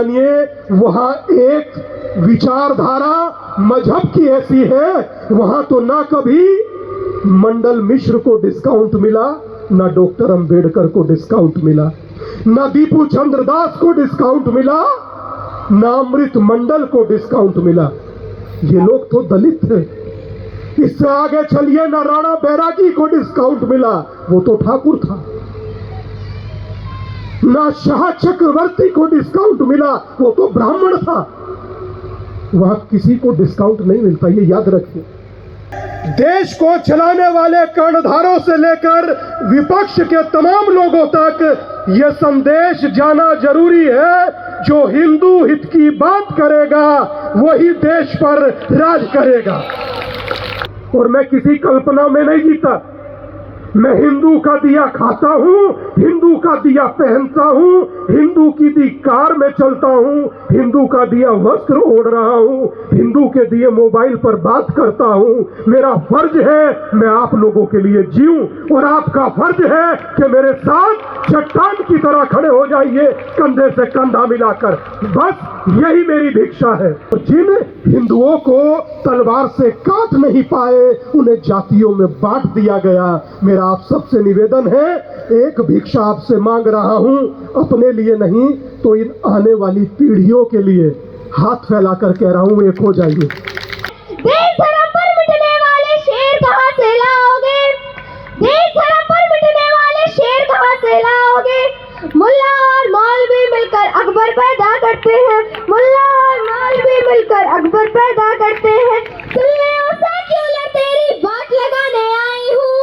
वहां एक विचारधारा मजहब की ऐसी है, वहां तो ना कभी मंडल मिश्र को डिस्काउंट मिला, ना डॉक्टर अंबेडकर को डिस्काउंट मिला, ना दीपू चंद्र दास को डिस्काउंट मिला, ना अमृत मंडल को डिस्काउंट मिला। ये लोग तो दलित थे। इससे आगे चलिए, ना राणा बैरागी को डिस्काउंट मिला, वो तो ठाकुर था। ना शाह चक्रवर्ती को डिस्काउंट मिला, वो तो ब्राह्मण था। वहां किसी को डिस्काउंट नहीं मिलता, ये याद रखिए। देश को चलाने वाले कर्णधारों से लेकर विपक्ष के तमाम लोगों तक यह संदेश जाना जरूरी है, जो हिंदू हित की बात करेगा वही देश पर राज करेगा। और मैं किसी कल्पना में नहीं जीता। मैं हिंदू का दिया खाता हूं, हिंदू का दिया पहनता हूं, हिंदू की दी कार में चलता हूं, हिंदू का दिया वस्त्र ओढ़ रहा हूं, हिंदू के दिए मोबाइल पर बात करता हूं। मेरा फर्ज है मैं आप लोगों के लिए जीऊं, और आपका फर्ज है कि मेरे साथ चट्टान की तरह खड़े हो जाइए, कंधे से कंधा मिलाकर। बस यही मेरी भिक्षा है। जिन हिंदुओं को तलवार से काट नहीं पाए, उन्हें जातियों में बांट दिया गया। मेरा आप सबसे निवेदन है, एक भिक्षा आपसे मांग रहा हूं, अपने लिए नहीं तो इन आने वाली पीढ़ियों के लिए हाथ फैलाकर कह रहा हूं, एक हो जाइए। देश धर्म पर मिटने वाले शेर कहां से लाओगे? देश धर्म पर मिटने वाले शेर कहां से लाओगे? मुल्ला और मौलवी मिलकर अकबर पैदा करते हैं, मुल्ला और मौलवी मिलकर अकबर पैदा करते हैं। सुनने और सेक्युलर तेरी बात लगाने आई हूँ,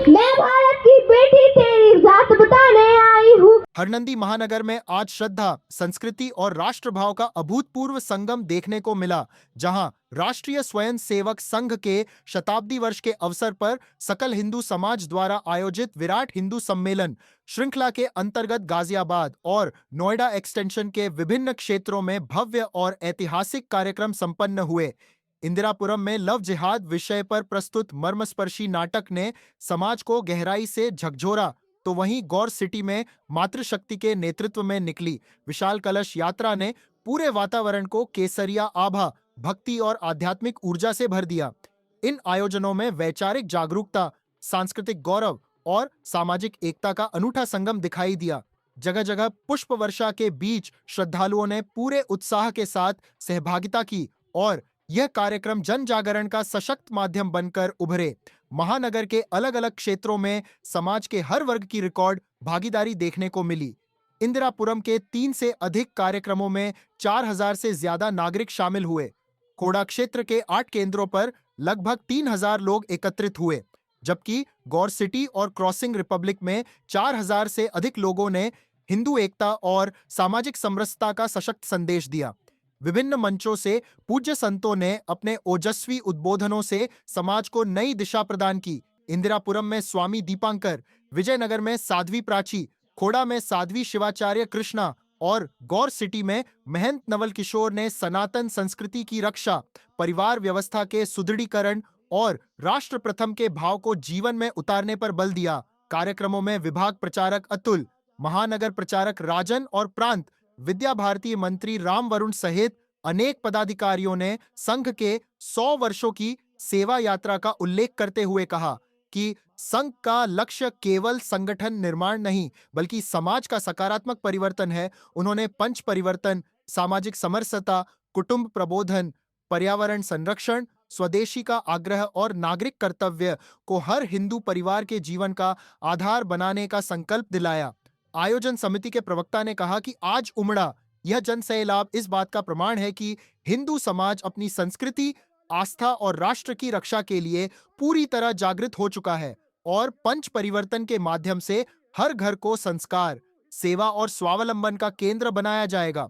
मैं भारत की बेटी तेरी जात बताने आई हूँ। हरनंदी महानगर में आज श्रद्धा, संस्कृति और राष्ट्रभाव का अभूतपूर्व संगम देखने को मिला, जहां राष्ट्रीय स्वयं सेवक संघ के शताब्दी वर्ष के अवसर पर सकल हिंदू समाज द्वारा आयोजित विराट हिंदू सम्मेलन श्रृंखला के अंतर्गत गाजियाबाद और नोएडा एक्सटेंशन के विभिन्न क्षेत्रों में भव्य और ऐतिहासिक कार्यक्रम संपन्न हुए। इंदिरापुरम में लव जिहाद विषय पर प्रस्तुत मर्मस्पर्शी नाटक ने समाज को गहराई से झकझोरा, तो वहीं गौर सिटी में मातृशक्ति के नेतृत्व में निकली विशाल कलश यात्रा ने पूरे वातावरण को केसरिया आभा, भक्ति और आध्यात्मिक ऊर्जा से भर दिया। इन आयोजनों में वैचारिक जागरूकता, सांस्कृतिक गौरव और सामाजिक एकता का अनूठा संगम दिखाई दिया। जगह जगह पुष्प वर्षा के बीच श्रद्धालुओं ने पूरे उत्साह के साथ सहभागिता की और यह कार्यक्रम जन जागरण का सशक्त माध्यम बनकर उभरे। महानगर के अलग अलग क्षेत्रों में समाज के हर वर्ग की रिकॉर्ड भागीदारी देखने को मिली। इंदिरापुरम के 3 से अधिक कार्यक्रमों में 4000 से ज्यादा नागरिक शामिल हुए। खोड़ा क्षेत्र के 8 केंद्रों पर लगभग 3000 लोग एकत्रित हुए, जबकि गौर सिटी और क्रॉसिंग रिपब्लिक में 4000 से अधिक लोगों ने हिंदू एकता और सामाजिक समरसता का सशक्त संदेश दिया। विभिन्न मंचों से पूज्य संतों ने अपने ओजस्वी उद्बोधनों से समाज को नई दिशा प्रदान की। इंदिरापुरम में स्वामी दीपांकर, विजयनगर में साध्वी प्राची, खोड़ा में साध्वी शिवाचार्य कृष्णा और गौर सिटी में महंत नवल किशोर ने सनातन संस्कृति की रक्षा, परिवार व्यवस्था के सुदृढ़ीकरण और राष्ट्र प्रथम के भाव को जीवन में उतारने पर बल दिया। कार्यक्रमों में विभाग प्रचारक अतुल, महानगर प्रचारक राजन और प्रांत विद्या भारती मंत्री राम वरुण सहित अनेक पदाधिकारियों ने संघ के 100 वर्षों की सेवा यात्रा का उल्लेख करते हुए कहा कि संघ का लक्ष्य केवल संगठन निर्माण नहीं बल्कि समाज का सकारात्मक परिवर्तन है। उन्होंने पंच परिवर्तन, सामाजिक समरसता, कुटुंब प्रबोधन, पर्यावरण संरक्षण, स्वदेशी का आग्रह और नागरिक कर्तव्य को हर हिंदू परिवार के जीवन का आधार बनाने का संकल्प दिलाया। आयोजन समिति के प्रवक्ता ने कहा कि आज उमड़ा यह जन सैलाब इस बात का प्रमाण है कि हिंदू समाज अपनी संस्कृति, आस्था और राष्ट्र की रक्षा के लिए पूरी तरह जागृत हो चुका है और पंच परिवर्तन के माध्यम से हर घर को संस्कार, सेवा और स्वावलंबन का केंद्र बनाया जाएगा।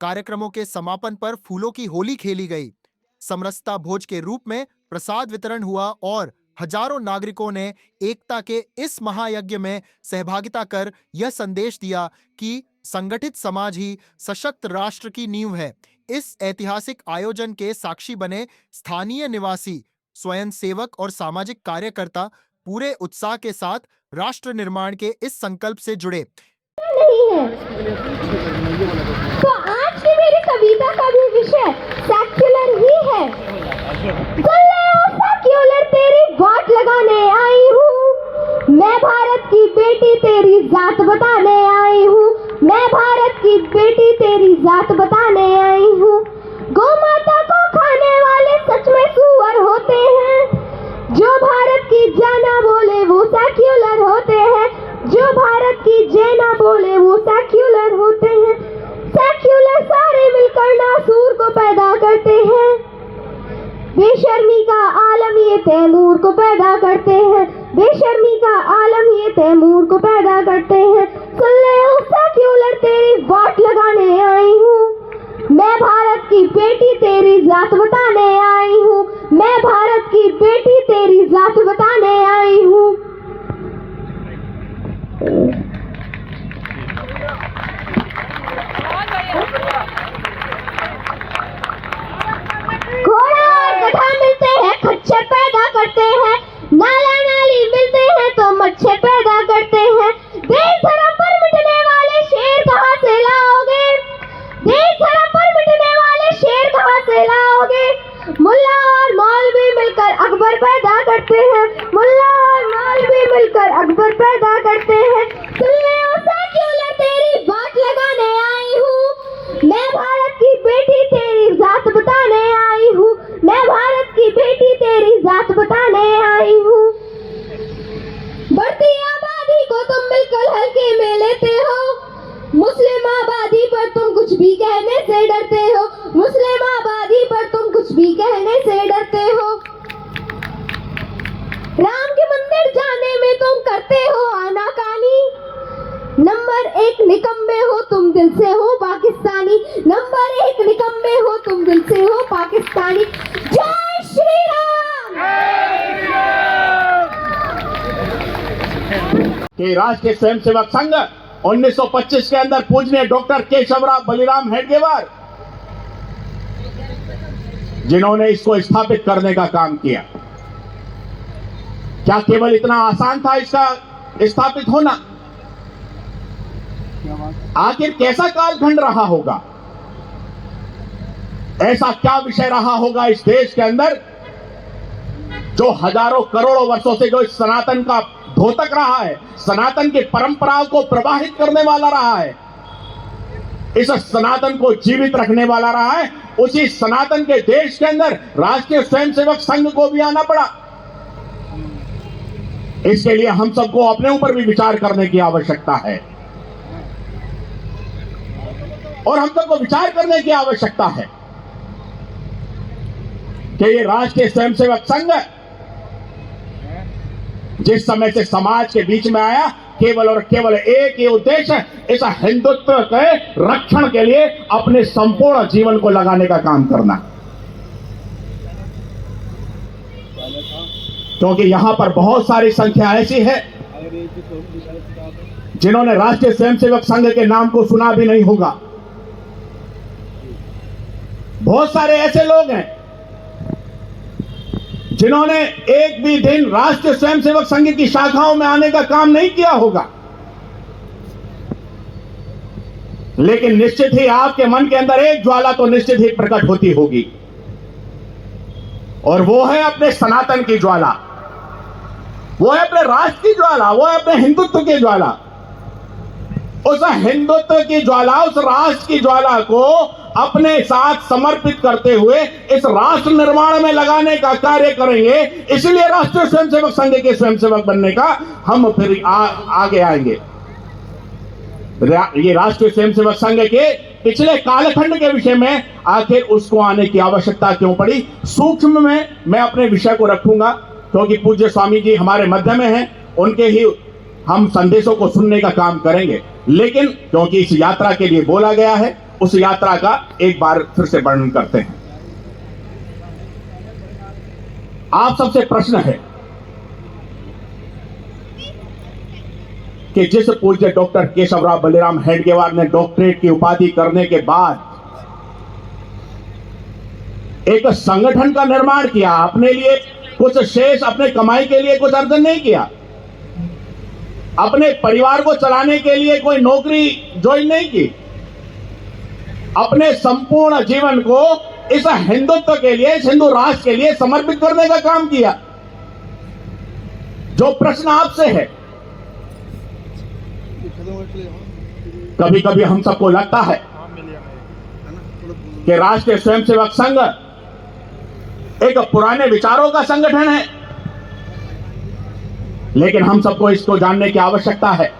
कार्यक्रमों के समापन पर फूलों की होली खेली गई, समरसता भोज के रूप में प्रसाद वितरण हुआ और हजारों नागरिकों ने एकता के इस महायज्ञ में सहभागिता कर यह संदेश दिया कि संगठित समाज ही सशक्त राष्ट्र की नींव है। इस ऐतिहासिक आयोजन के साक्षी बने स्थानीय निवासी, स्वयं सेवक और सामाजिक कार्यकर्ता पूरे उत्साह के साथ राष्ट्र निर्माण के इस संकल्प से जुड़े। नहीं है। तो आज की मेरी कविता का भी विषय सेक्युलर ही है। सेक्युलर तेरी वाट लगाने आई हूँ, मैं भारत की बेटी तेरी जात बताने आई हूँ, मैं भारत की बेटी तेरी जात बताने आई हूँ। गौ माता को खाने वाले सच में सुअर होते हैं, जो भारत की जाना बोले वो सेक्युलर होते हैं, जो भारत की जेना बोले वो सेक्युलर होते हैं। सेक्युलर सारे मिलकर नासूर को पैदा करते हैं, बेशर्मी का आलम ये तैमूर को पैदा करते हैं, बेशर्मी का आलम ये तैमूर को पैदा करते हैं। सुन ले ओ सेक्युलर तेरी वाट लगाने आई हूँ, मैं भारत की बेटी तेरी जात बताने आई हूँ, मैं भारत की बेटी तेरी जात बताने आई हूँ। घोड़ा और गधा मिलते हैं खच्चर पैदा करते हैं, नाला नाली मिलते हैं तो मच्छर पैदा करते हैं। देश धर्म पर मिटने वाले शेर कहाँ से लाओगे, देश धर्म पर मिटने वाले शेर कहाँ से लाओगे। मुल्ला और मौलवी मिलकर अकबर पैदा करते हैं, मुल्ला और मौलवी मिलकर अकबर पैदा करते हैं। सुन ले ओ सेक्युलर तेरी बात लगाने आई हूँ, मैं भारत की बेटी तेरी जात बताने आई हूँ, मैं भारत की बेटी तेरी जात बताने आई हूँ। बढ़ती आबादी को तुम बिल्कुल हल्के में लेते हो, मुस्लिम आबादी पर तुम कुछ भी कहने से डरते हो, मुस्लिम आबादी पर तुम कुछ भी कहने से डरते हो। राम के मंदिर जाने में तुम करते हो आनाकानी, नंबर 1 निकम्मे हो तुम दिल से हो पाकिस्तानी, नंबर 1 निकम्मे हो तुम दिल से हो पाकिस्तानी। जय श्री राम। कि राष्ट्रीय स्वयंसेवक संघ 1925 के अंदर पूजनीय डॉक्टर केशवराव बलिराम हेडगेवार जिन्होंने इसको स्थापित करने का काम किया। क्या केवल इतना आसान था इसका स्थापित होना? आखिर कैसा कालखंड रहा होगा, ऐसा क्या विषय रहा होगा इस देश के अंदर जो हजारों करोड़ों वर्षों से जो इस सनातन का द्योतक रहा है, सनातन की परंपराओं को प्रवाहित करने वाला रहा है, इस सनातन को जीवित रखने वाला रहा है। उसी सनातन के देश के अंदर राष्ट्रीय स्वयंसेवक संघ को भी आना पड़ा। इसके लिए हम सबको अपने ऊपर भी विचार करने की आवश्यकता है और हम सबको विचार करने की आवश्यकता है कि ये राष्ट्रीय स्वयंसेवक संघ जिस समय से समाज के बीच में आया, केवल और केवल एक ही उद्देश्य, इस हिंदुत्व के रक्षण के लिए अपने संपूर्ण जीवन को लगाने का काम करना। क्योंकि यहां पर बहुत सारी संख्या ऐसी है जिन्होंने राष्ट्रीय स्वयंसेवक संघ के नाम को सुना भी नहीं होगा। बहुत सारे ऐसे लोग हैं जिन्होंने एक भी दिन राष्ट्रीय स्वयंसेवक संघ की शाखाओं में आने का काम नहीं किया होगा। लेकिन निश्चित ही आपके मन के अंदर एक ज्वाला तो निश्चित ही प्रकट होती होगी, और वो है अपने सनातन की ज्वाला, वो है अपने राष्ट्र की ज्वाला, वो है अपने हिंदुत्व की ज्वाला। उस हिंदुत्व की ज्वाला, उस राष्ट्र की ज्वाला को अपने साथ समर्पित करते हुए इस राष्ट्र निर्माण में लगाने का कार्य करेंगे। इसलिए राष्ट्रीय स्वयंसेवक संघ के स्वयंसेवक बनने का हम फिर आगे आएंगे। ये राष्ट्रीय स्वयंसेवक संघ के पिछले कालखंड के विषय में आखिर उसको आने की आवश्यकता क्यों पड़ी, सूक्ष्म में मैं अपने विषय को रखूंगा, क्योंकि पूज्य स्वामी जी हमारे मध्य में हैं, उनके ही हम संदेशों को सुनने का काम करेंगे। लेकिन क्योंकि इस यात्रा के लिए बोला गया है, उस यात्रा का एक बार फिर से वर्णन करते हैं। आप सबसे प्रश्न है कि जिस पूज्य डॉक्टर केशवराव बलिराम हेडगेवार ने डॉक्टरेट की उपाधि करने के बाद एक संगठन का निर्माण किया, अपने लिए कुछ शेष, अपने कमाई के लिए कुछ अर्जन नहीं किया, अपने परिवार को चलाने के लिए कोई नौकरी ज्वाइन नहीं की, अपने संपूर्ण जीवन को इस हिंदुत्व के लिए, इस हिंदू राष्ट्र के लिए समर्पित करने का काम किया। जो प्रश्न आपसे है, कभी कभी हम सबको लगता है कि राष्ट्रीय स्वयंसेवक संघ एक पुराने विचारों का संगठन है, लेकिन हम सबको इसको जानने की आवश्यकता है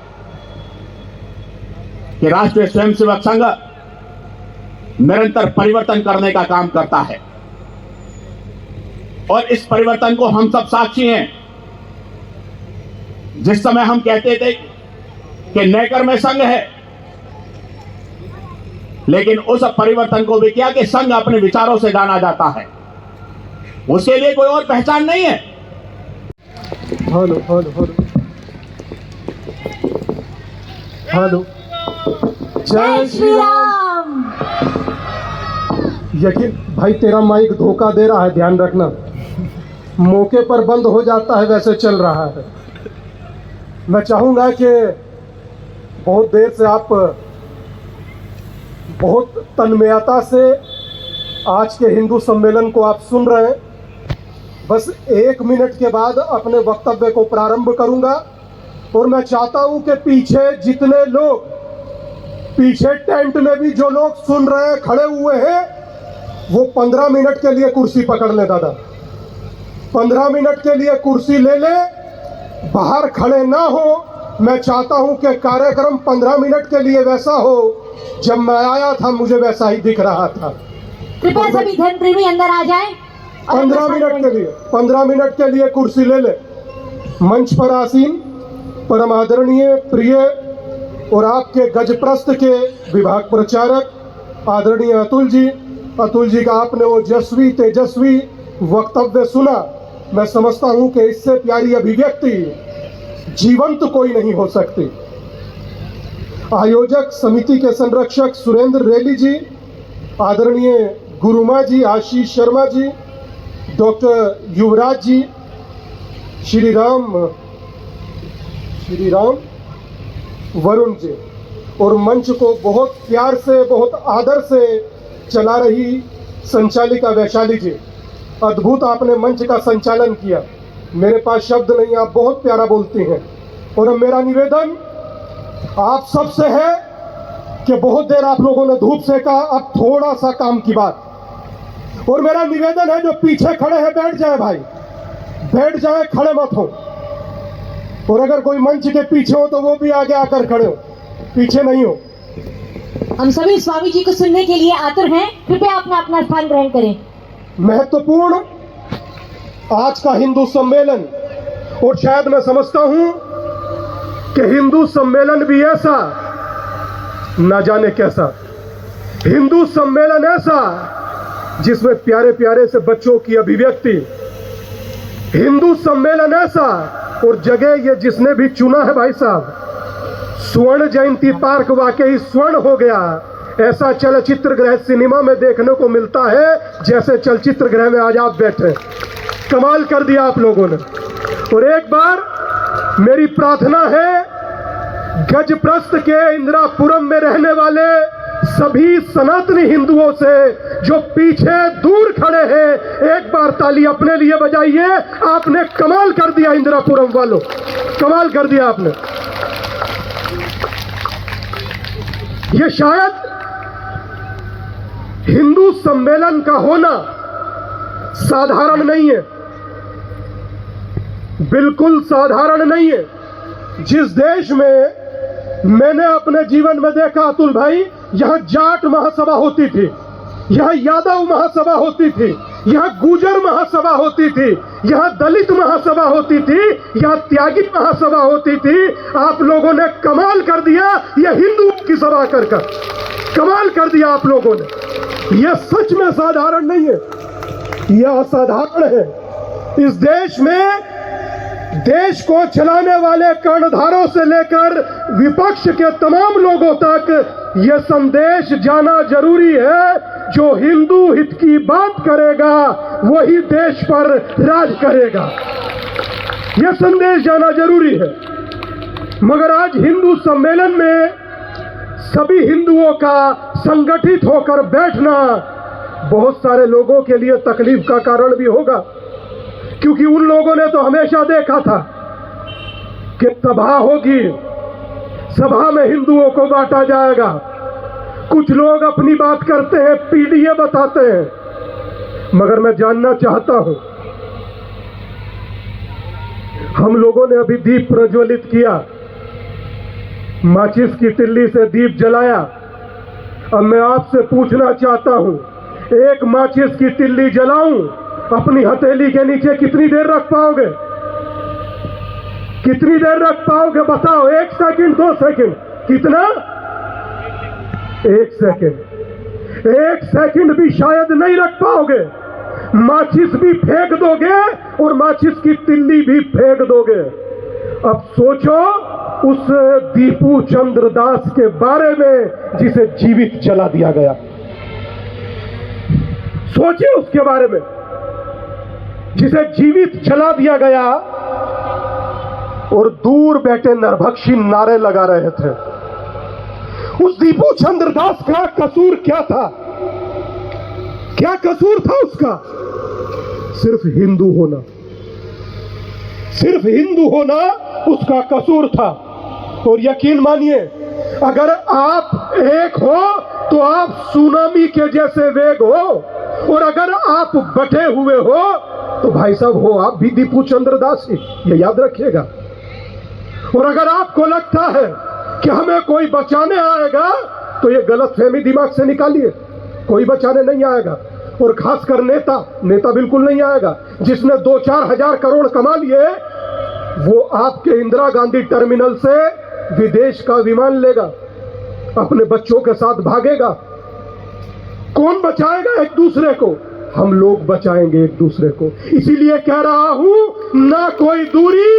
कि राष्ट्रीय स्वयंसेवक संघ निरंतर परिवर्तन करने का काम करता है और इस परिवर्तन को हम सब साक्षी हैं। जिस समय हम कहते थे कि नेकर में संघ है, लेकिन उस परिवर्तन को भी किया कि संघ अपने विचारों से जाना जाता है, उसके लिए कोई और पहचान नहीं है। हेलो हेलो हेलो हेलो, जय श्री राम। यकीन भाई, तेरा माइक धोखा दे रहा है, ध्यान रखना। मौके पर बंद हो जाता है, वैसे चल रहा है। मैं चाहूंगा कि बहुत देर से आप बहुत तन्मयता से आज के हिंदू सम्मेलन को आप सुन रहे हैं। बस 1 मिनट के बाद अपने वक्तव्य को प्रारंभ करूंगा और मैं चाहता हूं कि पीछे जितने लोग, पीछे टेंट में भी जो लोग सुन रहे हैं, खड़े हुए हैं, वो 15 मिनट के लिए कुर्सी पकड़ ले। दादा 15 मिनट के लिए कुर्सी ले ले, बाहर खड़े ना हो। मैं चाहता हूं कि कार्यक्रम 15 मिनट के लिए वैसा हो, जब मैं आया था मुझे वैसा ही दिख रहा था। कृपया सभी धर्म प्रेमी अंदर आ जाएं। 15 मिनट के लिए कुर्सी ले ले। मंच पर आसीन परम आदरणीय, प्रिय और आपके गजप्रस्थ के विभाग प्रचारक आदरणीय अतुल जी का आपने वो जस्वी तेजस्वी वक्तव्य सुना। मैं समझता हूं कि इससे प्यारी अभिव्यक्ति जीवंत कोई नहीं हो सकती। आयोजक समिति के संरक्षक सुरेंद्र रेली जी, आदरणीय गुरुमा जी, आशीष शर्मा जी, डॉक्टर युवराज जी, श्री राम वरुण जी, और मंच को बहुत प्यार से, बहुत आदर से चला रही संचालिका वैशाली जी। अद्भुत आपने मंच का संचालन किया। मेरे पास शब्द नहीं, आप बहुत प्यारा बोलती हैं। और मेरा निवेदन आप सबसे है कि बहुत देर आप लोगों ने धूप सेका, अब थोड़ा सा काम की बात। और मेरा निवेदन है, जो पीछे खड़े हैं बैठ जाए भाई, बैठ जाए, खड़े मत हो। और अगर कोई मंच के पीछे हो तो वो भी आगे आकर खड़े हो, पीछे नहीं हो। हम सभी स्वामी जी को सुनने के लिए आतुर हैं। कृपया अपना अपना स्थान ग्रहण करें। महत्वपूर्ण आज का हिंदू सम्मेलन, और शायद मैं समझता हूं कि हिंदू सम्मेलन भी ऐसा, ना जाने कैसा हिंदू सम्मेलन ऐसा जिसमें प्यारे प्यारे से बच्चों की अभिव्यक्ति, हिंदू सम्मेलन ऐसा, और जगह ये जिसने भी चुना है भाई साहब, स्वर्ण जयंती पार्क वाकई स्वर्ण हो गया। ऐसा चलचित्र गृह सिनेमा में देखने को मिलता है जैसे चलचित्र गृह में आज आप बैठे। कमाल कर दिया आप लोगों ने। और एक बार मेरी प्रार्थना है, गजप्रस्थ के इंदिरापुरम में रहने वाले सभी सनातनी हिंदुओं से जो पीछे दूर खड़े हैं, एक बार ताली अपने लिए बजाइए। आपने कमाल कर दिया इंदिरापुरम वालों, कमाल कर दिया आपने। ये शायद हिंदू सम्मेलन का होना साधारण नहीं है, बिल्कुल साधारण नहीं है। जिस देश में मैंने अपने जीवन में देखा अतुल भाई, यहां जाट महासभा होती थी, यहां यादव महासभा होती थी, यहां गुजर महासभा होती थी, यहां दलित महासभा होती थी, यहां त्यागी महासभा होती थी। आप लोगों ने कमाल कर दिया, यह हिंदू की सभा कर कमाल कर दिया आप लोगों ने। यह सच में साधारण नहीं है, यह असाधारण है। इस देश में देश को चलाने वाले कर्णधारों से लेकर विपक्ष के तमाम लोगों तक यह संदेश जाना जरूरी है, जो हिंदू हित की बात करेगा वही देश पर राज करेगा। यह संदेश जाना जरूरी है। मगर आज हिंदू सम्मेलन में सभी हिंदुओं का संगठित होकर बैठना बहुत सारे लोगों के लिए तकलीफ का कारण भी होगा, क्योंकि उन लोगों ने तो हमेशा देखा था कि सभा होगी, सभा में हिंदुओं को बांटा जाएगा। कुछ लोग अपनी बात करते हैं, पीडीए बताते हैं, मगर मैं जानना चाहता हूं, हम लोगों ने अभी दीप प्रज्वलित किया, माचिस की तिल्ली से दीप जलाया। अब मैं आपसे पूछना चाहता हूं, एक माचिस की तिल्ली जलाऊं, अपनी हथेली के नीचे कितनी देर रख पाओगे? कितनी देर रख पाओगे बताओ? 1 सेकंड, 2 सेकंड, कितना? 1 सेकंड। 1 सेकंड भी शायद नहीं रख पाओगे। माचिस भी फेंक दोगे और माचिस की तिल्ली भी फेंक दोगे। अब सोचो उस दीपू चंद्र दास के बारे में जिसे जीवित जला दिया गया। सोचिए उसके बारे में जिसे जीवित जला दिया गया और दूर बैठे नरभक्षी नारे लगा रहे थे। उस दीपू चंद्र दास का कसूर क्या था? क्या कसूर था उसका? सिर्फ हिंदू होना, सिर्फ हिंदू होना उसका कसूर था। और यकीन मानिए, अगर आप एक हो तो आप सुनामी के जैसे वेग हो, और अगर आप बटे हुए हो तो भाई साहब हो आप भी दीपू चंद्र दास ही, ये याद रखिएगा। और अगर आपको लगता है कि हमें कोई बचाने आएगा तो ये गलतफहमी दिमाग से निकालिए, कोई बचाने नहीं आएगा। और खासकर नेता बिल्कुल नहीं आएगा। जिसने 2-4 हजार करोड़ कमा लिए वो आपके इंदिरा गांधी टर्मिनल से विदेश का विमान लेगा, अपने बच्चों के साथ भागेगा। कौन बचाएगा एक दूसरे को? हम लोग बचाएंगे एक दूसरे को। इसीलिए कह रहा हूं, ना कोई दूरी।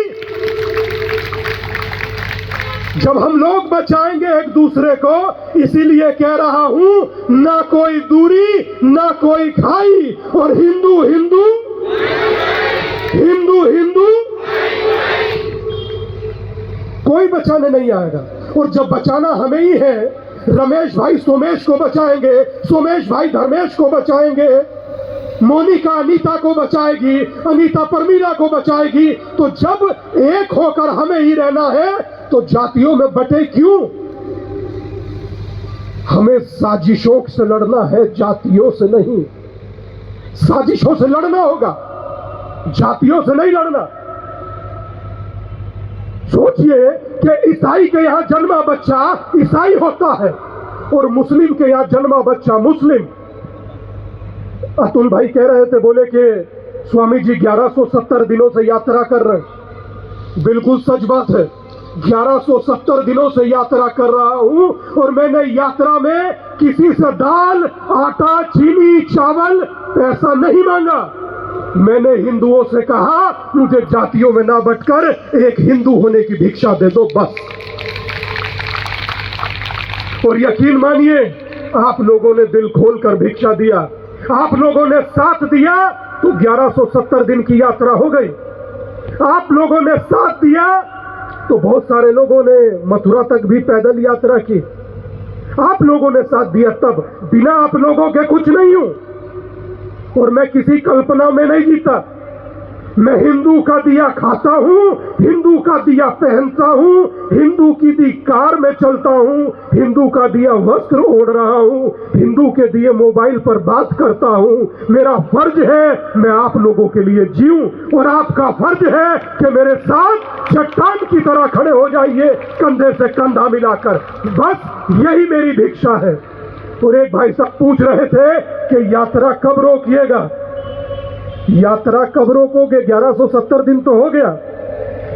जब हम लोग बचाएंगे एक दूसरे को, इसीलिए कह रहा हूं, ना कोई दूरी, ना कोई खाई, और हिंदू हिंदू हिंदू हिंदू कोई बचाने नहीं आएगा। और जब बचाना हमें ही है, रमेश भाई सोमेश को बचाएंगे, सोमेश भाई धर्मेश को बचाएंगे, मोनिका अनीता को बचाएगी, अनीता परमीला को बचाएगी। तो जब एक होकर हमें ही रहना है तो जातियों में बटे क्यों? हमें साजिशों से लड़ना है, जातियों से नहीं। साजिशों से लड़ना होगा, जातियों से नहीं लड़ना। सोचिए कि ईसाई के यहां जन्मा बच्चा ईसाई होता है और मुस्लिम के यहां जन्मा बच्चा मुस्लिम। अतुल भाई कह रहे थे, बोले कि स्वामी जी 1170 दिनों से यात्रा कर रहे हैं। बिल्कुल सच बात है, 1170 दिनों से यात्रा कर रहा हूं और मैंने यात्रा में किसी से दाल, आटा, चीनी, चावल, पैसा नहीं मांगा। मैंने हिंदुओं से कहा, मुझे जातियों में ना बंटकर एक हिंदू होने की भिक्षा दे दो, बस। और यकीन मानिए, आप लोगों ने दिल खोलकर भिक्षा दिया, आप लोगों ने साथ दिया तो 1170 दिन की यात्रा हो गई। आप लोगों ने साथ दिया तो बहुत सारे लोगों ने मथुरा तक भी पैदल यात्रा की। आप लोगों ने साथ दिया, तब बिना आप लोगों के कुछ नहीं हूं। और मैं किसी कल्पना में नहीं जीता। मैं हिंदू का दिया खाता हूं, हिंदू का दिया पहनता हूं, हिंदू की दी कार में चलता हूं, हिंदू का दिया वस्त्र ओढ़ रहा हूं, हिंदू के दिए मोबाइल पर बात करता हूं। मेरा फर्ज है मैं आप लोगों के लिए जीऊं, और आपका फर्ज है कि मेरे साथ चट्टान की तरह खड़े हो जाइए, कंधे से कंधा मिलाकर। बस यही मेरी भिक्षा है। और एक भाई साहब पूछ रहे थे कि यात्रा कब रोकिएगा? यात्रा कब रोकोगे? 1170 दिन तो हो गया।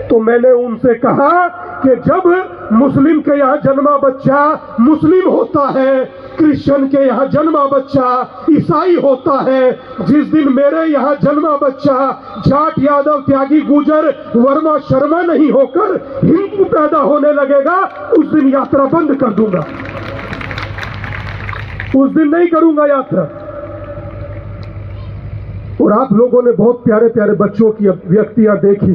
तो मैंने उनसे कहा कि जब मुस्लिम के यहाँ जन्मा बच्चा मुस्लिम होता है, क्रिश्चियन के यहाँ जन्मा बच्चा ईसाई होता है, जिस दिन मेरे यहाँ जन्मा बच्चा जाट, यादव, त्यागी, गुजर, वर्मा, शर्मा नहीं होकर हिंदू पैदा होने लगेगा, उस दिन यात्रा बंद कर दूंगा। उस दिन नहीं करूंगा यात्रा। और आप लोगों ने बहुत प्यारे प्यारे बच्चों की व्यक्तियां देखी।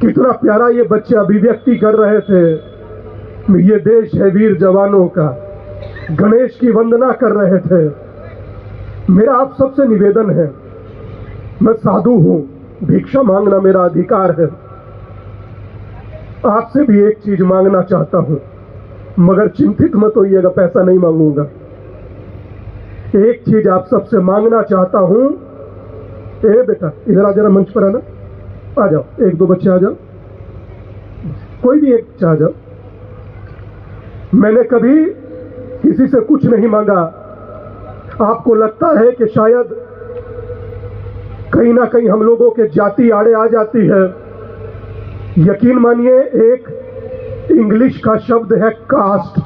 कितना प्यारा ये बच्चे अभिव्यक्ति कर रहे थे, ये देश है वीर जवानों का, गणेश की वंदना कर रहे थे। मेरा आप सबसे निवेदन है, मैं साधु हूं, भिक्षा मांगना मेरा अधिकार है। आपसे भी एक चीज मांगना चाहता हूं, मगर चिंतित मत होइएगा, पैसा नहीं मांगूंगा। एक चीज आप सबसे मांगना चाहता हूं। ए बेटा इधर आ, जरा मंच पर आना, आ जाओ, एक दो बच्चे आ जाओ, कोई भी एक बच्चा आ जाओ। मैंने कभी किसी से कुछ नहीं मांगा। आपको लगता है कि शायद कहीं ना कहीं हम लोगों के जाति आड़े आ जाती है। यकीन मानिए, एक इंग्लिश का शब्द है कास्ट।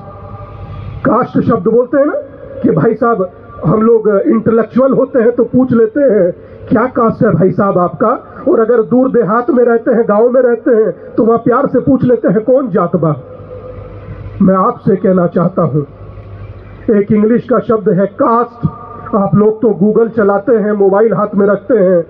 कास्ट शब्द बोलते हैं ना कि भाई साहब, हम लोग इंटेलेक्चुअल होते हैं तो पूछ लेते हैं क्या कास्ट है भाई साहब आपका, और अगर दूर देहात में रहते हैं, गांव में रहते हैं, तो वहां प्यार से पूछ लेते हैं कौन जात बा। मैं आपसे कहना चाहता हूं, एक इंग्लिश का शब्द है कास्ट। आप लोग तो गूगल चलाते हैं, मोबाइल हाथ में रखते हैं,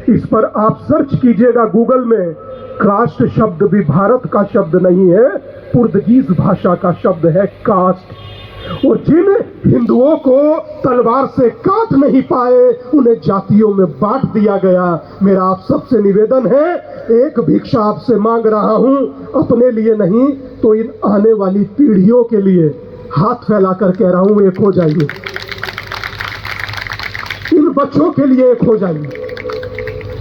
इस पर आप सर्च कीजिएगा गूगल में। कास्ट शब्द भी भारत का शब्द नहीं है, पुर्तगीज भाषा का शब्द है कास्ट। और जिन हिंदुओं को तलवार से काट नहीं पाए, उन्हें जातियों में बांट दिया गया। मेरा आप सबसे निवेदन है, एक भिक्षा आपसे मांग रहा हूं, अपने लिए नहीं तो इन आने वाली पीढ़ियों के लिए हाथ फैलाकर कह रहा हूं, एक हो जाइए। इन बच्चों के लिए एक हो जाइए।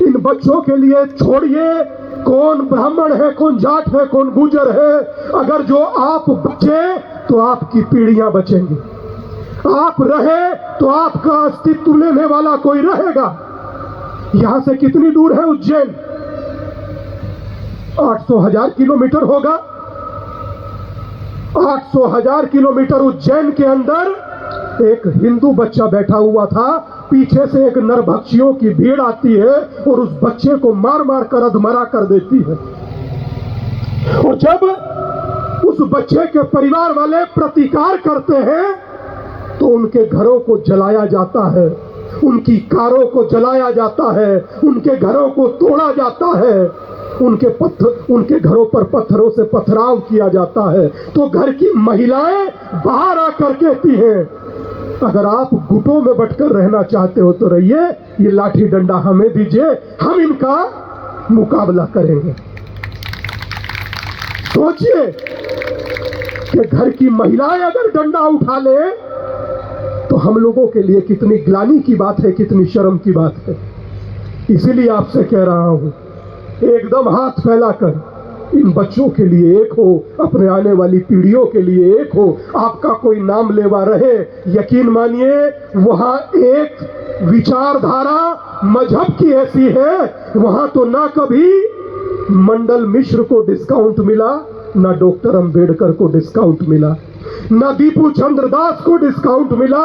इन बच्चों के लिए छोड़िए कौन ब्राह्मण है, कौन जाट है, कौन गुजर है। अगर जो आप बचे तो आपकी पीढ़ियां बचेंगी। आप रहे तो आपका अस्तित्व लेने वाला कोई रहेगा। यहां से कितनी दूर है उज्जैन? 800,000 किलोमीटर होगा। 800,000 किलोमीटर उज्जैन के अंदर एक हिंदू बच्चा बैठा हुआ था। पीछे से एक नरभक्षियों की भीड़ आती है और उस बच्चे को मार मार कर अधमरा कर देती है। और जब उस बच्चे के परिवार वाले प्रतिकार करते हैं तो उनके घरों को जलाया जाता है, उनकी कारों को जलाया जाता है, उनके घरों को तोड़ा जाता है, उनके घरों पर पत्थरों से पथराव किया जाता है। तो घर की महिलाएं बाहर आकर कहती हैं, अगर आप गुटों में बटकर रहना चाहते हो तो रहिए, ये लाठी डंडा हमें दीजिए, हम इनका मुकाबला करेंगे। सोचिए कि घर की महिलाएं अगर डंडा उठा ले तो हम लोगों के लिए कितनी ग्लानि की बात है, कितनी शर्म की बात है। इसीलिए आपसे कह रहा हूं, एकदम हाथ फैलाकर इन बच्चों के लिए एक हो, अपने आने वाली पीढ़ियों के लिए एक हो। आपका कोई नाम लेवा रहे, यकीन मानिए वहां एक विचारधारा मजहब की ऐसी है, वहां तो ना कभी मंडल मिश्र को डिस्काउंट मिला, ना डॉक्टर अंबेडकर को डिस्काउंट मिला, ना दीपू चंद्र दास को डिस्काउंट मिला,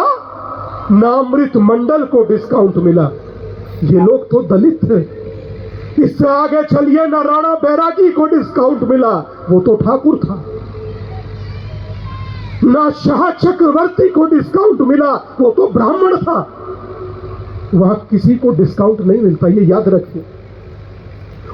ना अमृत मंडल को डिस्काउंट मिला। ये लोग तो दलित थे। इससे आगे चलिए, ना राणा बैरागी को डिस्काउंट मिला, वो तो ठाकुर था। ना शाह चक्रवर्ती को डिस्काउंट मिला, वो तो ब्राह्मण था। वहां किसी को डिस्काउंट नहीं मिलता, ये याद रखिए।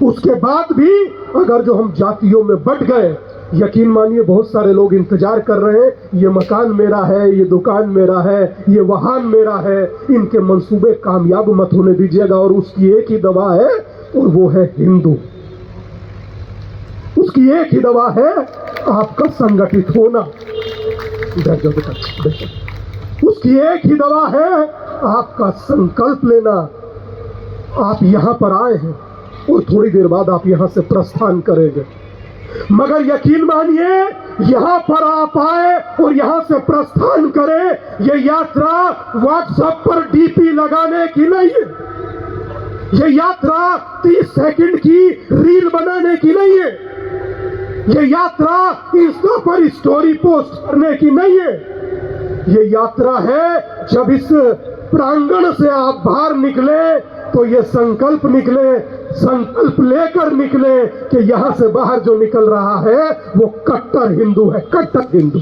उसके बाद भी अगर जो हम जातियों में बट गए, यकीन मानिए बहुत सारे लोग इंतजार कर रहे हैं, ये मकान मेरा है, ये दुकान मेरा है, ये वाहन मेरा है। इनके मंसूबे कामयाब मत होने दीजिएगा। और उसकी एक ही दवा है, और वो है हिंदू। उसकी एक ही दवा है, आपका संगठित होना। उसकी एक ही दवा है, आपका संकल्प लेना। आप यहां पर आए हैं और थोड़ी देर बाद आप यहां से प्रस्थान करेंगे, मगर यकीन मानिए यहां पर आप आए और यहां से प्रस्थान करें, ये यात्रा व्हाट्सएप पर डीपी लगाने की नहीं है। ये यात्रा 30 सेकंड की रील बनाने की नहीं है। ये यात्रा इंस्टा पर स्टोरी पोस्ट करने की नहीं है। ये यात्रा है, जब इस प्रांगण से आप बाहर निकले तो ये संकल्प निकले, संकल्प लेकर निकले कि यहां से बाहर जो निकल रहा है वो कट्टर हिंदू है, कट्टर हिंदू।